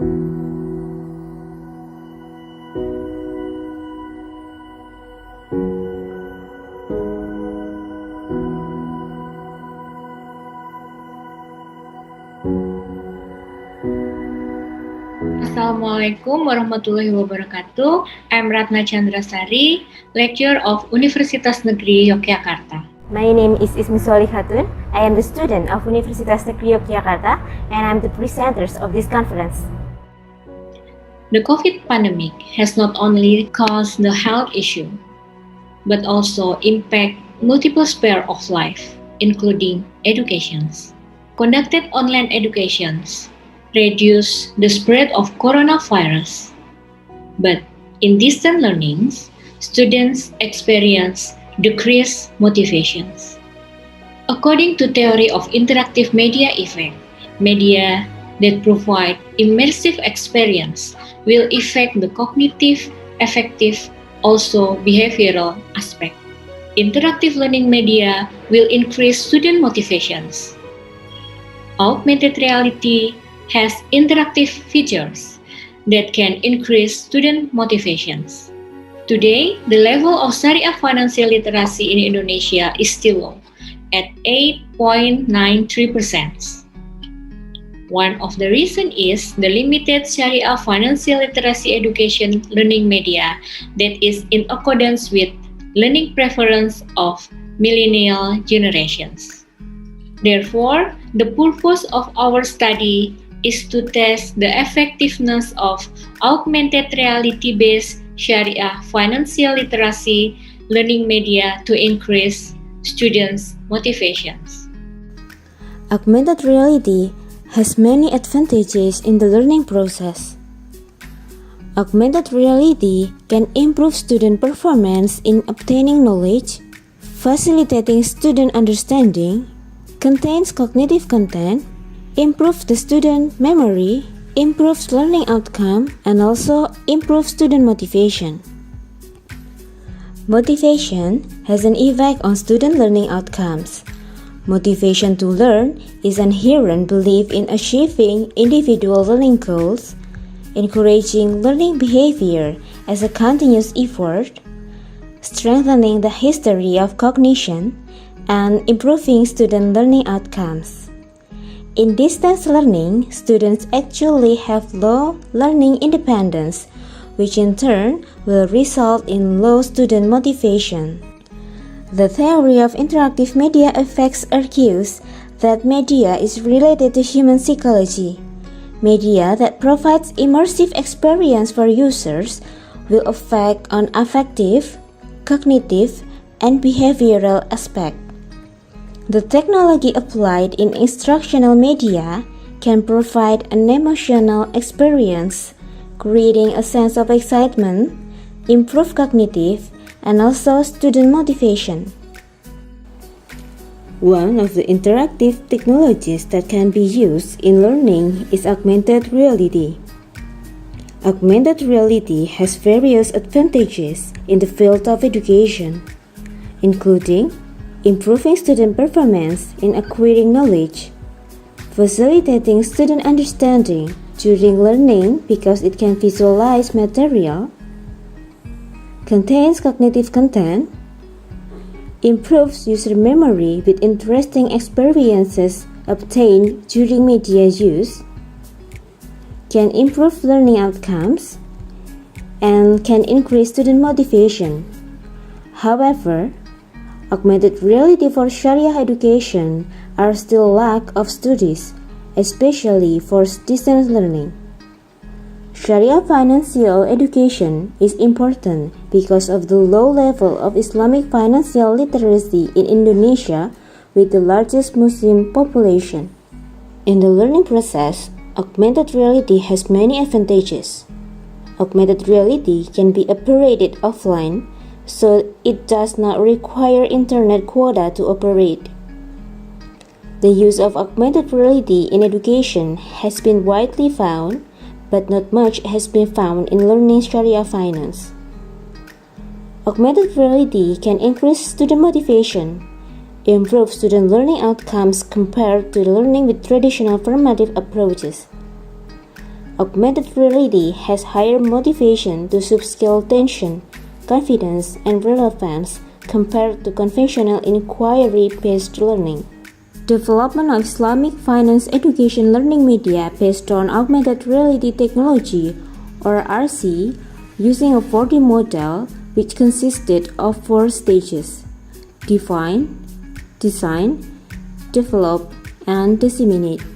Assalamualaikum warahmatullahi wabarakatuh. I'm Ratna Chandrasari, lecturer of Universitas Negeri Yogyakarta. My name is Ismi Solihatun. I am the student of Universitas Negeri Yogyakarta and I'm the presenters of this conference. The COVID pandemic has not only caused the health issue, but also impact multiple spheres of life, including educations. Conducted online educations reduce the spread of coronavirus. But in distant learnings, students experience decreased motivations. According to theory of interactive media effect, media that provide immersive experience will affect the cognitive, affective, also behavioral aspect. Interactive learning media will increase student motivations. Augmented reality has interactive features that can increase student motivations. Today, the level of Syariah financial literacy in Indonesia is still low, at 8.93%. One of the reasons is the limited Syariah financial literacy education learning media that is in accordance with learning preference of millennial generations. Therefore, the purpose of our study is to test the effectiveness of augmented reality-based Syariah financial literacy learning media to increase students' motivations. Augmented reality has many advantages in the learning process. Augmented reality can improve student performance in obtaining knowledge, facilitating student understanding, contains cognitive content, improves the student memory, improves learning outcome, and also improves student motivation. Motivation has an effect on student learning outcomes. Motivation to learn is an inherent belief in achieving individual learning goals, encouraging learning behavior as a continuous effort, strengthening the history of cognition, and improving student learning outcomes. In distance learning, students actually have low learning independence, which in turn will result in low student motivation. The theory of interactive media effects argues that media is related to human psychology. Media that provides immersive experience for users will affect on affective, cognitive, and behavioral aspects. The technology applied in instructional media can provide an emotional experience, creating a sense of excitement, improve cognitive, and also student motivation. One of the interactive technologies that can be used in learning is augmented reality. Augmented reality has various advantages in the field of education, including improving student performance in acquiring knowledge, facilitating student understanding during learning because it can visualize material, contains cognitive content, improves user memory with interesting experiences obtained during media use, can improve learning outcomes, and can increase student motivation. However, augmented reality for Syariah education are still lack of studies, especially for distance learning. Syariah financial education is important because of the low level of Islamic financial literacy in Indonesia with the largest Muslim population. In the learning process, augmented reality has many advantages. Augmented reality can be operated offline, so it does not require internet quota to operate. The use of augmented reality in education has been widely found, but not much has been found in learning Syariah finance. Augmented reality can increase student motivation, improve student learning outcomes compared to learning with traditional formative approaches. Augmented reality has higher motivation to subscale attention, confidence, and relevance compared to conventional inquiry-based learning. Development of Islamic finance education learning media based on augmented reality technology, or RC, using a 4D model which consisted of 4 stages: define, design, develop, and disseminate.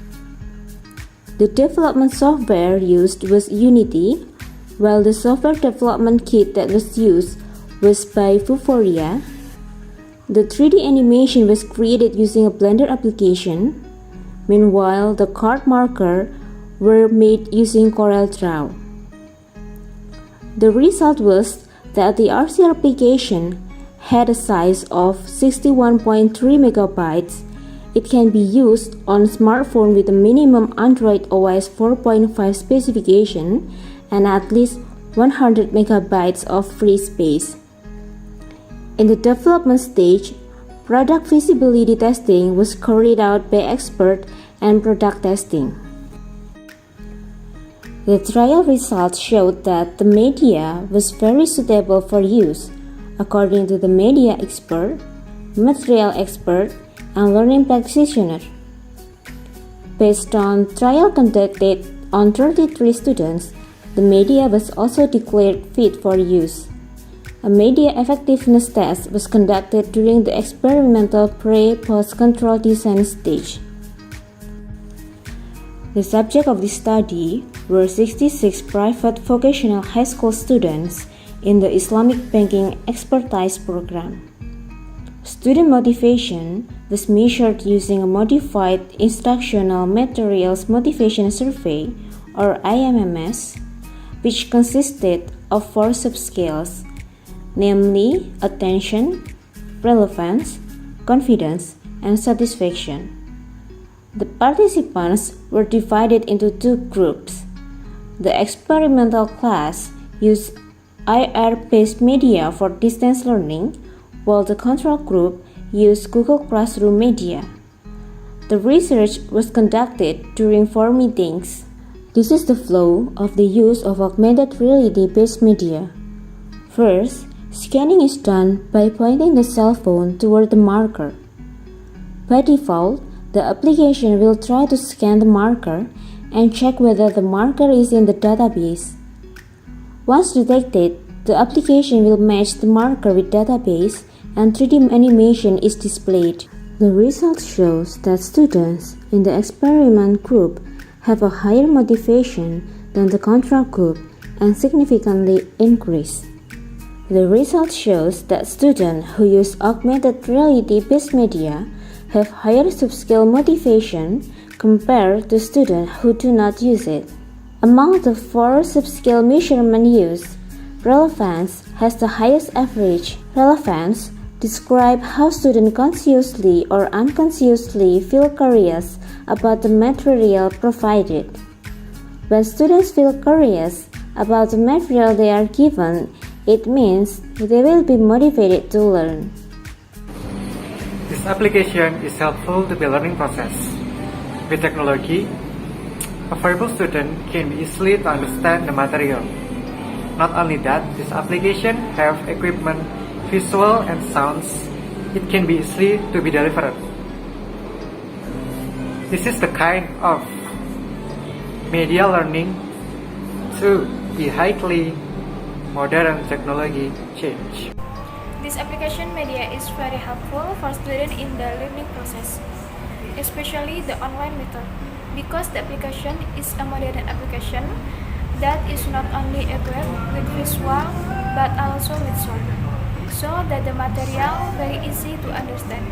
The development software used was Unity, while the software development kit that was used was by Vuforia. The 3D animation was created using a Blender application. Meanwhile, the card marker were made using CorelDRAW. The result was that the RC application had a size of 61.3 megabytes. It can be used on a smartphone with a minimum Android OS 4.5 specification and at least 100 megabytes of free space. In the development stage, product feasibility testing was carried out by expert and product testing. The trial results showed that the media was very suitable for use, according to the media expert, material expert, and learning practitioner. Based on trial conducted on 33 students, the media was also declared fit for use. A media effectiveness test was conducted during the experimental pre-post control design stage. The subject of this study were 66 private vocational high school students in the Islamic Banking Expertise Program. Student motivation was measured using a modified Instructional Materials Motivation Survey, or IMMS, which consisted of 4 subscales, namely attention, relevance, confidence, and satisfaction. The participants were divided into 2 groups. The experimental class used IR-based media for distance learning, while the control group used Google Classroom media. The research was conducted during 4 meetings. This is the flow of the use of augmented reality-based media. First, scanning is done by pointing the cell phone toward the marker. By default, the application will try to scan the marker and check whether the marker is in the database. Once detected, the application will match the marker with database and 3D animation is displayed. The result shows that students in the experiment group have a higher motivation than the control group and significantly increase. The result shows that students who use augmented reality-based media have higher subscale motivation compared to students who do not use it. Among the 4 subscale measurements used, relevance has the highest average. Relevance describes how students consciously or unconsciously feel curious about the material provided. When students feel curious about the material they are given, it means they will be motivated to learn. This application is helpful to the learning process. With technology, a verbal student can be easily to understand the material. Not only that, this application have equipment, visual and sounds. It can be easily to be delivered. This is the kind of media learning to the highly modern technology change. This application media is very helpful for students in the learning process, especially the online method, because the application is a modern application that is not only equipped with visual but also with sound, so that the material very easy to understand.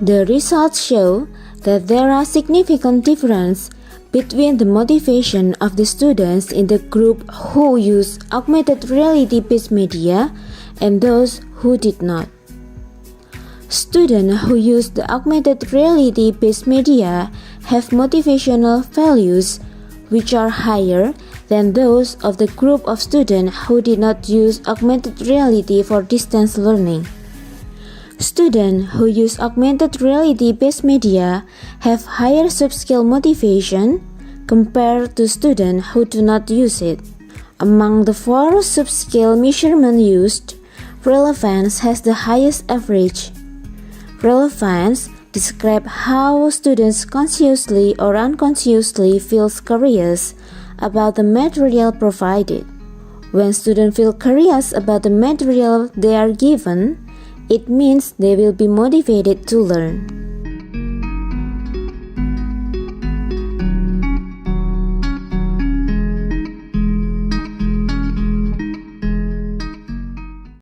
The results show that there are significant differences between the motivation of the students in the group who use augmented reality-based media and those who did not. Students who use the augmented reality-based media have motivational values which are higher than those of the group of students who did not use augmented reality for distance learning. Students who use augmented reality-based media have higher subscale motivation, compared to students who do not use it. Among the 4 subscale measurements used, relevance has the highest average. Relevance describes how students consciously or unconsciously feel curious about the material provided. When students feel curious about the material they are given, it means they will be motivated to learn.